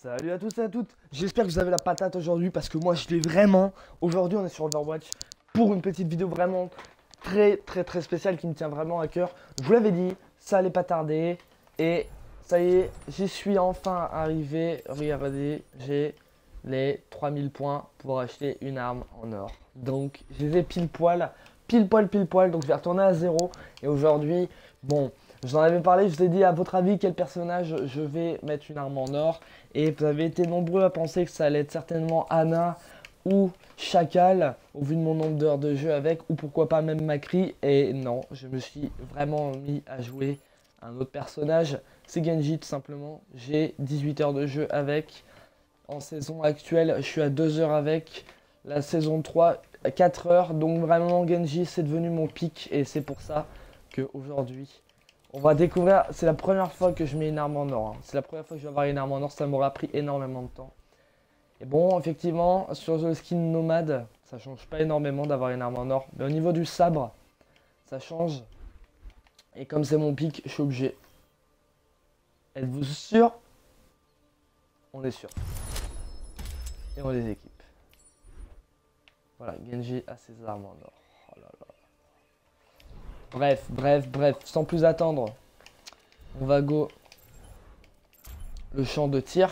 Salut à tous et à toutes, j'espère que vous avez la patate aujourd'hui parce que moi je l'ai vraiment. Aujourd'hui on est sur Overwatch pour une petite vidéo vraiment très spéciale qui me tient vraiment à cœur. Je vous l'avais dit, ça allait pas tarder et ça y est, j'y suis enfin arrivé. Regardez, j'ai les 3000 points pour acheter une arme en or. Donc je les ai pile poil, donc je vais retourner à 0. Et aujourd'hui, bon, je vous en avais parlé, je vous ai dit à votre avis quel personnage je vais mettre une arme en or. Et vous avez été nombreux à penser que ça allait être certainement Ana ou Chacal, au vu de mon nombre d'heures de jeu avec, ou pourquoi pas même Macri. Et non, je me suis vraiment mis à jouer un autre personnage, c'est Genji tout simplement. J'ai 18 heures de jeu avec. En saison actuelle, je suis à 2 heures avec. La saison 3, 4 heures. Donc vraiment Genji, c'est devenu mon pic. Et c'est pour ça qu'aujourd'hui, on va découvrir. C'est la première fois que je mets une arme en or. Hein. C'est la première fois que je vais avoir une arme en or. Ça m'aura pris énormément de temps. Et bon, effectivement, sur le skin nomade, ça change pas énormément d'avoir une arme en or. Mais au niveau du sabre, ça change. Et comme c'est mon pic, je suis obligé. Êtes-vous sûr? On est sûr. Et on les équipe. Voilà, Genji a ses armes en or. Oh là là. Bref, sans plus attendre, on va go le champ de tir.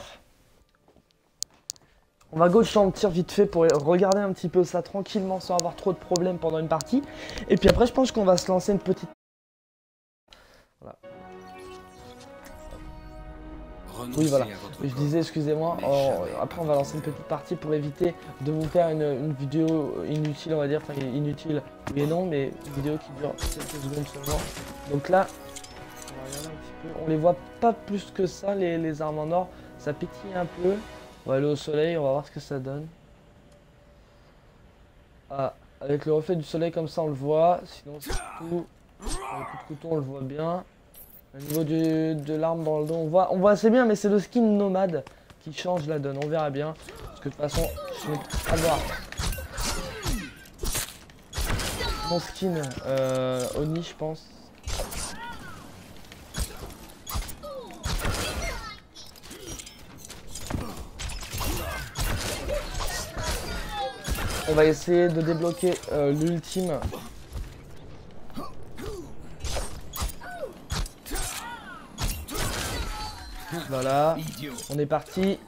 On va go le champ de tir vite fait pour regarder un petit peu ça tranquillement sans avoir trop de problèmes pendant une partie. Et puis après, je pense qu'on va se lancer une petite... Voilà. Oui, voilà. Je disais, excusez-moi. Après, on va lancer une petite partie pour éviter de vous faire une vidéo inutile, on va dire. Enfin, inutile, oui et non, mais une vidéo qui dure quelques secondes seulement. Donc là, on va regarder un petit peu. On les voit pas plus que ça, les armes en or. Ça pétille un peu. On va aller au soleil, on va voir ce que ça donne. Ah, avec le reflet du soleil comme ça, on le voit. Sinon, c'est tout. Avec le coup de couteau, on le voit bien. Au niveau de l'arme dans le dos, on voit assez bien, mais c'est le skin nomade qui change la donne. On verra bien. Parce que de toute façon, je vais avoir mon skin Oni, je pense. On va essayer de débloquer l'ultime. Voilà, on est parti.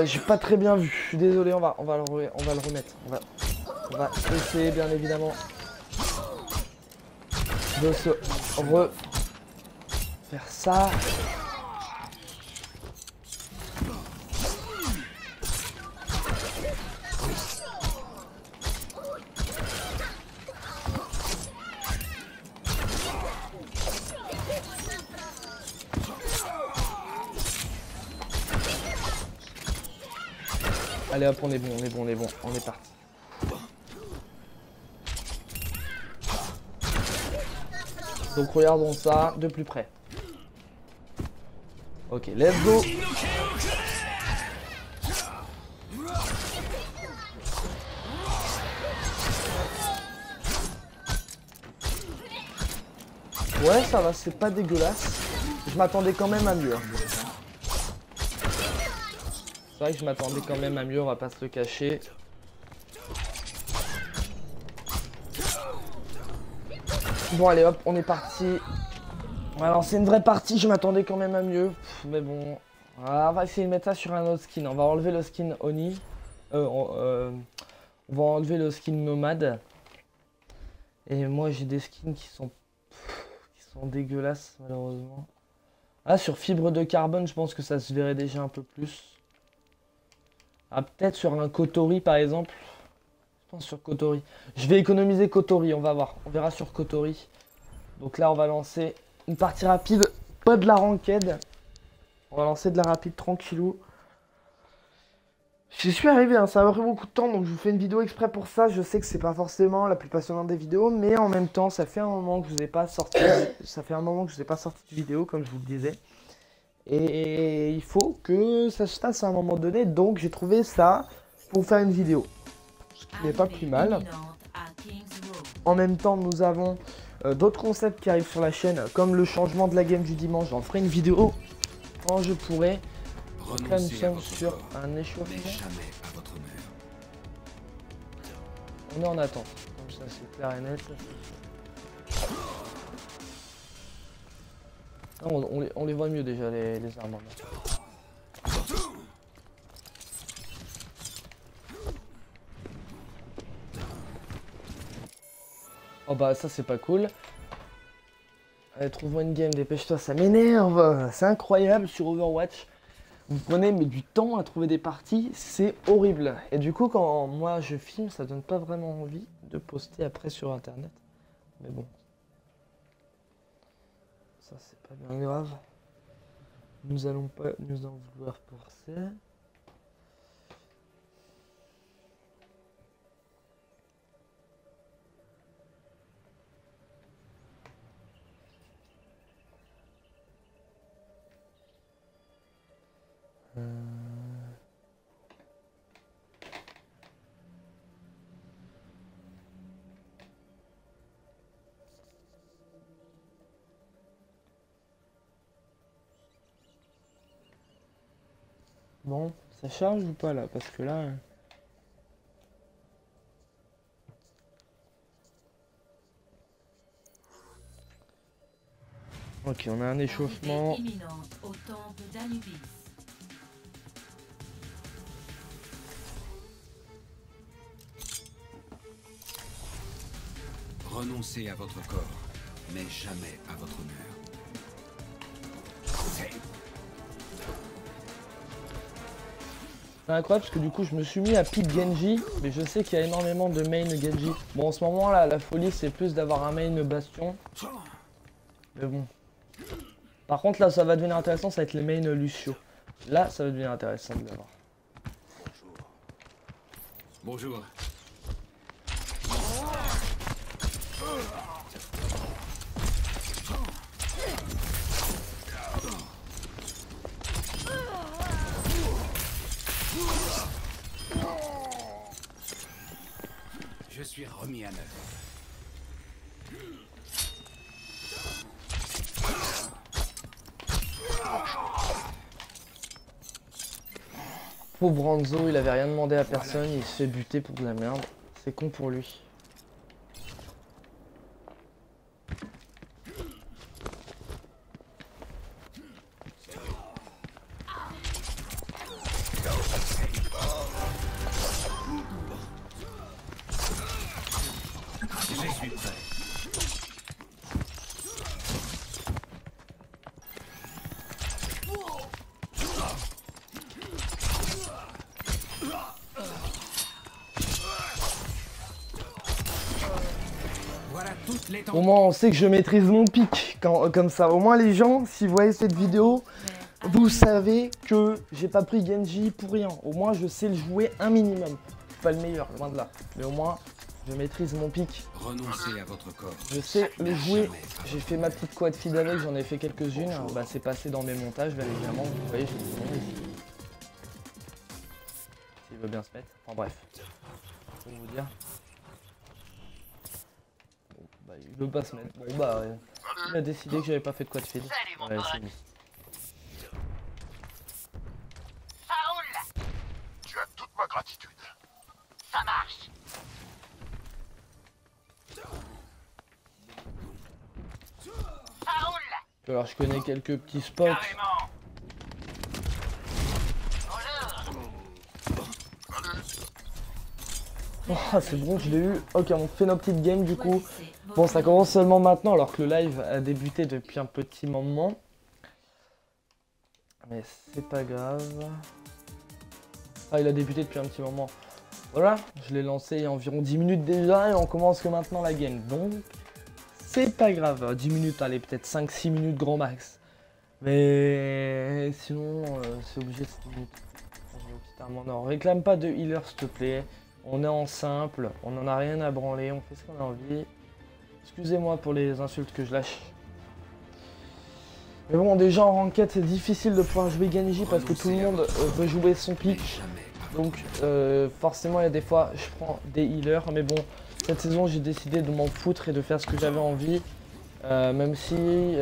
J'ai pas très bien vu, je suis désolé, on va le remettre. On va essayer bien évidemment de se faire ça. Allez hop, on est bon, on est parti. Donc regardons ça de plus près. Ok, let's go. Ouais, ça va, c'est pas dégueulasse. Je m'attendais quand même à mieux. C'est vrai que je m'attendais quand même à mieux, on va pas se le cacher. Bon allez hop, on est parti. Alors c'est une vraie partie, je m'attendais quand même à mieux. Mais bon, voilà, on va essayer de mettre ça sur un autre skin. On va enlever le skin Oni. On va enlever le skin Nomade. Et moi j'ai des skins qui sont dégueulasses malheureusement. Ah, sur fibre de carbone, je pense que ça se verrait déjà un peu plus. Ah, peut-être sur un Kotori par exemple. Je pense sur Kotori. Je vais économiser Kotori, on va voir. On verra sur Kotori. Donc là, on va lancer une partie rapide. Pas de la ranked. On va lancer de la rapide tranquillou. J'y suis arrivé, hein, ça a pris beaucoup de temps. Donc je vous fais une vidéo exprès pour ça. Je sais que c'est pas forcément la plus passionnante des vidéos. Mais en même temps, ça fait un moment que je vous ai pas sorti. Ça fait un moment que je vous ai pas sorti de vidéo, comme je vous le disais. Et il faut que ça se fasse à un moment donné. Donc j'ai trouvé ça pour faire une vidéo. Ce qui n'est pas plus mal. En même temps, nous avons d'autres concepts qui arrivent sur la chaîne, comme le changement de la game du dimanche. J'en ferai une vidéo quand je pourrai. Donc là, nous sommes sur un échauffement. On est en attente. Comme ça, c'est clair et net. Non, on les voit mieux déjà, les armes. Oh bah ça c'est pas cool. Allez, trouve-moi une game, dépêche-toi, ça m'énerve. C'est incroyable sur Overwatch. Vous prenez mais du temps à trouver des parties, c'est horrible. Et du coup quand moi je filme, ça donne pas vraiment envie de poster après sur internet. Mais bon. Ça c'est pas bien grave. Nous allons pas nous en vouloir pour ça. Bon, ça charge ou pas là? Parce que là... Ok, on a un échauffement. Au temple d'Anubis. Renoncez à votre corps, mais jamais à votre honneur. C'est incroyable parce que du coup je me suis mis à pick Genji, mais je sais qu'il y a énormément de main Genji. Bon en ce moment là la folie c'est plus d'avoir un main Bastion. Mais bon. Par contre là ça va devenir intéressant, ça va être les main Lucio. Là ça va devenir intéressant de l'avoir. Bonjour. Je suis remis à neuf. Pauvre Ranzo, il avait rien demandé à personne, il se fait buter pour de la merde. C'est con pour lui. Je suis prêt. Voilà toutes les Au moins on sait que je maîtrise mon pic comme ça. Au moins les gens, si vous voyez cette vidéo, vous savez que j'ai pas pris Genji pour rien. Au moins je sais le jouer un minimum. Pas le meilleur, loin de là. Mais au moins je maîtrise mon pic. Renoncez à votre corps. Je sais le jouer. J'ai fait ma petite quad feed avec, j'en ai fait quelques-unes. Bah c'est passé dans mes montages, bien évidemment. Vous voyez, j'ai tout le monde ici. S'il veut bien se mettre. Enfin bref. Pour vous dire. Bon, bah il veut pas se mettre. Bon bah ouais. Il a décidé que j'avais pas fait de quad feed. Ouais, c'est bon. Tu as toute ma gratitude. Ça marche. Alors je connais quelques petits spots. Oh, c'est bon, je l'ai eu. Ok, on fait nos petites games du coup. Bon, ça commence seulement maintenant alors que le live a débuté depuis un petit moment. Mais c'est pas grave. Ah, il a débuté depuis un petit moment. Voilà, je l'ai lancé il y a environ 10 minutes déjà et on commence que maintenant la game. Donc, c'est pas grave. 10 minutes, allez, peut-être 5-6 minutes grand max. Mais sinon, c'est obligé de 6 minutes. Non, réclame pas de healer s'il te plaît. On est en simple, on n'en a rien à branler, on fait ce qu'on a envie. Excusez-moi pour les insultes que je lâche. Mais bon, déjà en ranked, c'est difficile de pouvoir jouer Genji parce que tout le monde veut jouer son pick. Donc forcément il y a des fois je prends des healers, mais bon cette saison j'ai décidé de m'en foutre et de faire ce que j'avais envie. Même si il y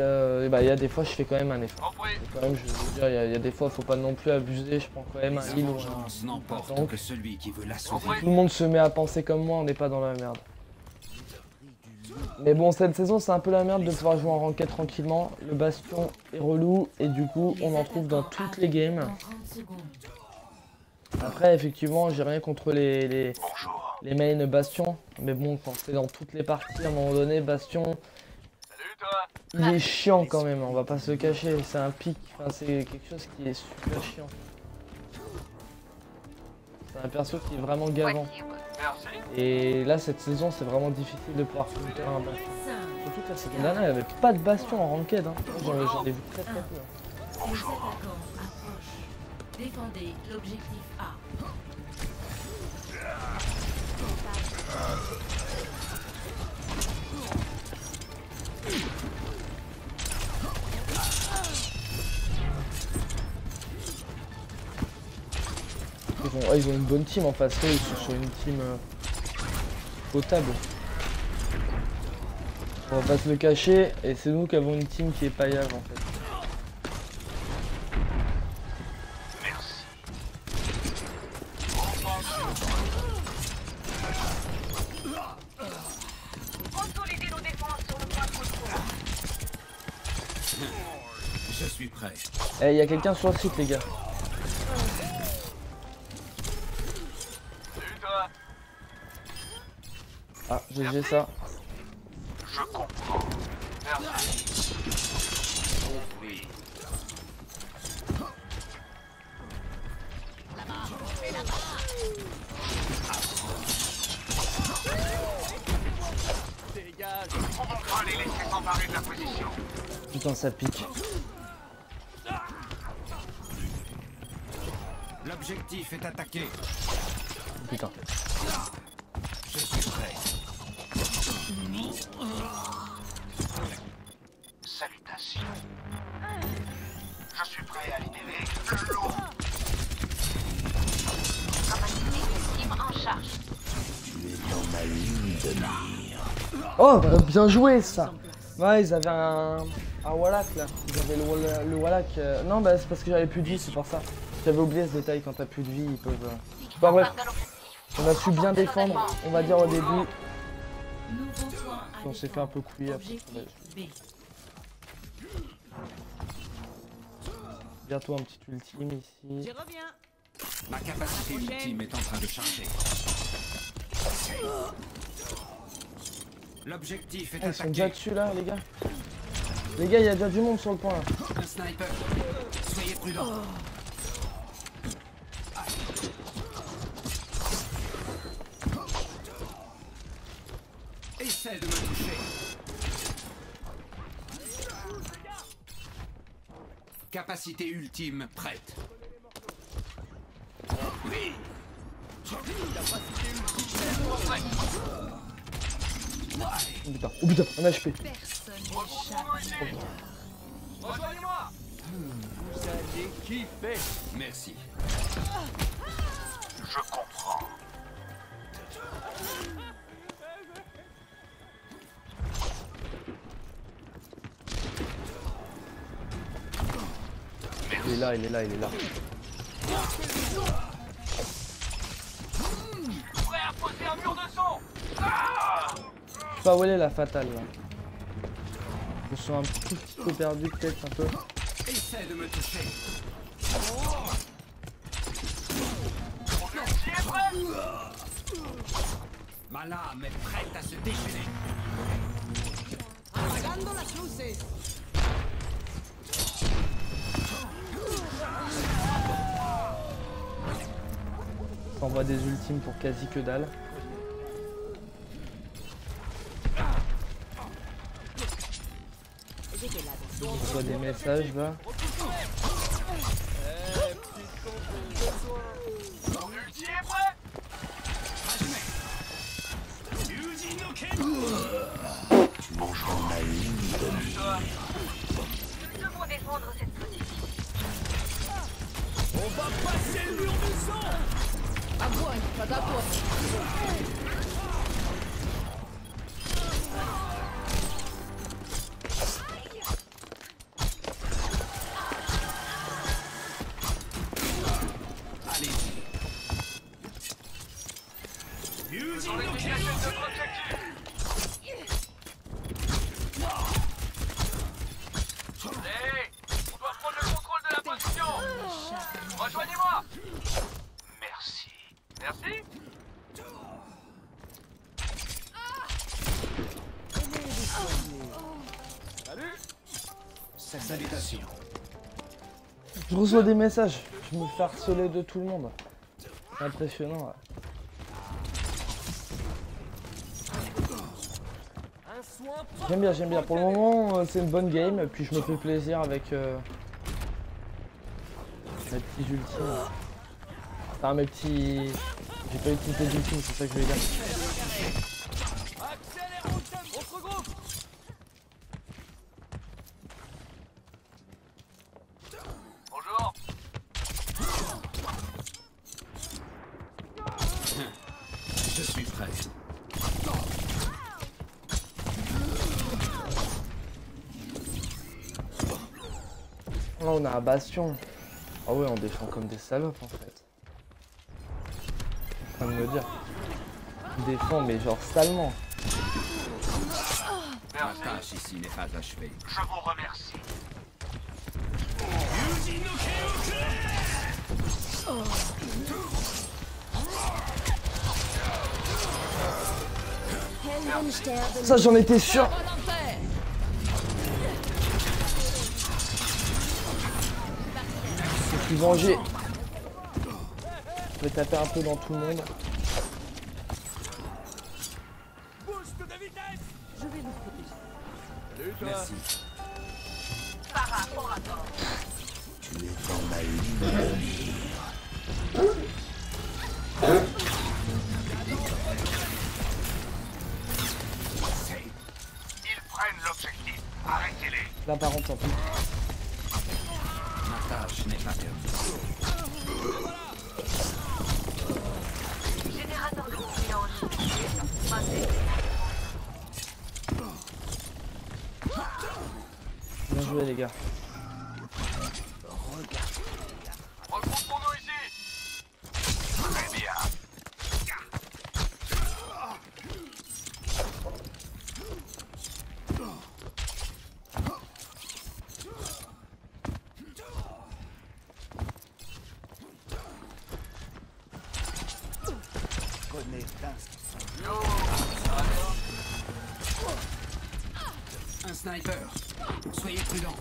a des fois je fais quand même un effort. Quand même, je veux dire, il y a des fois faut pas non plus abuser, je prends quand même un La heal ou vengeance n'emporte donc que celui qui veut la sauver. tout le monde se met à penser comme moi, on n'est pas dans la merde. Mais bon, cette saison c'est un peu la merde de pouvoir jouer en ranked tranquillement. Le bastion est relou et du coup on en trouve dans toutes les games. Dans 30 secondes. Après effectivement j'ai rien contre les mains bastion. Mais bon quand c'est dans toutes les parties à un moment donné bastion il est chiant quand même, on va pas se le cacher. C'est un pic, enfin, c'est quelque chose qui est super chiant. C'est un perso qui est vraiment gavant. Et là cette saison c'est vraiment difficile de pouvoir counter un bastion. 5, Surtout que la saison dernière il n'y avait pas de bastion en ranked. Hein. J'en ai vu très très peu. Hein. les attaquants approchent. Défendez l'objectif A. Ils ont une bonne team en face, là, ils sont sur une team potable. On va pas se le cacher, et c'est nous qui avons une team qui est paillage en fait. Consolider nos défenses sur le point de contrôle. Je suis prêt. Eh, il y a quelqu'un sur le site les gars. Ah, GG ça. Je comprends. Merci. Oui. On va pas les laisser s'emparer de la position. Putain ça pique. L'objectif est attaqué. Putain. Je suis prêt. Salutations. Je suis prêt à libérer le lot. Capacité esquive en charge. Oh, bien joué ça. Ouais, ils avaient un Wallach là. Ils avaient le Wallach. Non, bah c'est parce que j'avais plus de vie, c'est pour ça. J'avais oublié ce détail, quand t'as plus de vie, ils peuvent... Enfin bref, on a su bien défendre, on va dire au début. Nouveau point à On s'est fait un peu couiller après. Objectif B. Bientôt un petit ultime ici. Ma capacité ultime est en train de charger. L'objectif est Ah, ils sont déjà attaqué. dessus là, les gars. Les gars, il y a déjà du monde sur le point là. Un sniper. Soyez prudents. Essaie de me toucher. Capacité ultime prête. Oui. Oh putain, un HP. Personne n'échappe. Rejoignez-moi. Merci. Je comprends. Il est là, il est là, il est là. Prêt à poser un mur de son. Je sais pas où elle est la fatale là. Je me sens un tout petit peu perdu peut-être un peu. Essaie de me toucher. Qui est prêt? Ma lame est prête à se déchaîner. T'envoies des ultimes pour quasi que dalle. Je reçois des messages là. Ulti est prêt? Nous devons défendre cette position. Dans les dégâts de notre objectif. Allez, on doit prendre le contrôle de la position. Rejoignez-moi. Merci. Merci. Salutations. Je reçois des messages. Je me fais harceler de tout le monde. C'est impressionnant. Là. J'aime bien, j'aime bien. Pour le moment, c'est une bonne game. Puis je me fais plaisir avec mes petits ultimes. Enfin, mes petits. J'ai pas utilisé d'ultime, c'est ça que je vais dire. Bonjour. Je suis prêt. Là, on a un bastion. Ah ouais, on défend comme des salopes en fait. Je suis en train de me dire. On défend, mais genre salement. Ma tâche ici n'est pas achevée. Je vous remercie. Ça, j'en étais sûr. Je suis vengé. Je vais taper un peu dans tout le monde. Merci. Par rapport à toi. Tu es dans ma ligne de mire. Ils prennent l'objectif. Arrêtez-les. Là, par contre, tant pis. Ma tâche n'est pas perdue. Générateur de confiance. Passez. Bien joué, les gars. Regroupe pour nous ici. Très bien. Un sniper. Soyez prudents.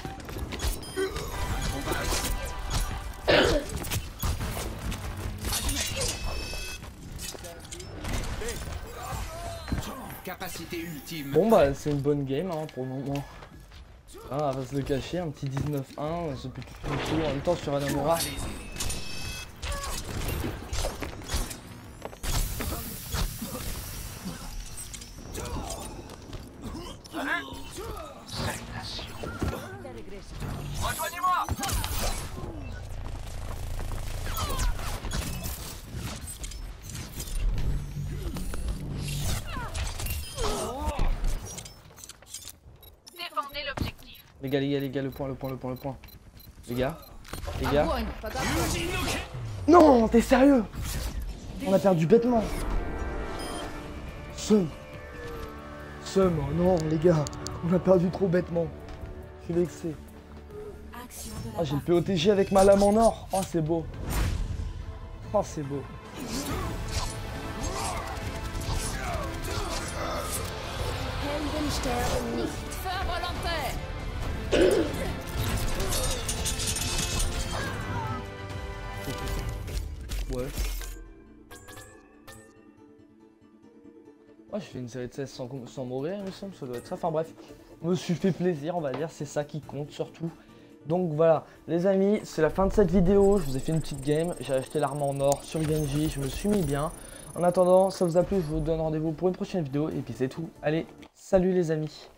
Capacité ultime. Bon, bah, c'est une bonne game hein, pour le moment. Ah, on va se le cacher, un petit 19-1. J'ai pu tout en même temps sur Anamura. Rejoignez-moi. Défendez l'objectif. Les gars, le point. Les gars. Non, t'es sérieux? On a perdu bêtement. Seum, oh non, les gars. On a perdu trop bêtement. Je suis vexé. Action de la Ah, j'ai le POTG avec ma lame en or. Oh, c'est beau. Oh, c'est beau. Feu volontaire. Ouais. Oh, je fais une série de 16 sans mourir, il me semble, ça doit être ça. Enfin bref, je me suis fait plaisir, on va dire, c'est ça qui compte surtout. Donc voilà, les amis, c'est la fin de cette vidéo. Je vous ai fait une petite game, j'ai acheté l'arme en or sur Genji, je me suis mis bien. En attendant, ça vous a plu, je vous donne rendez-vous pour une prochaine vidéo. Et puis c'est tout. Allez, salut les amis.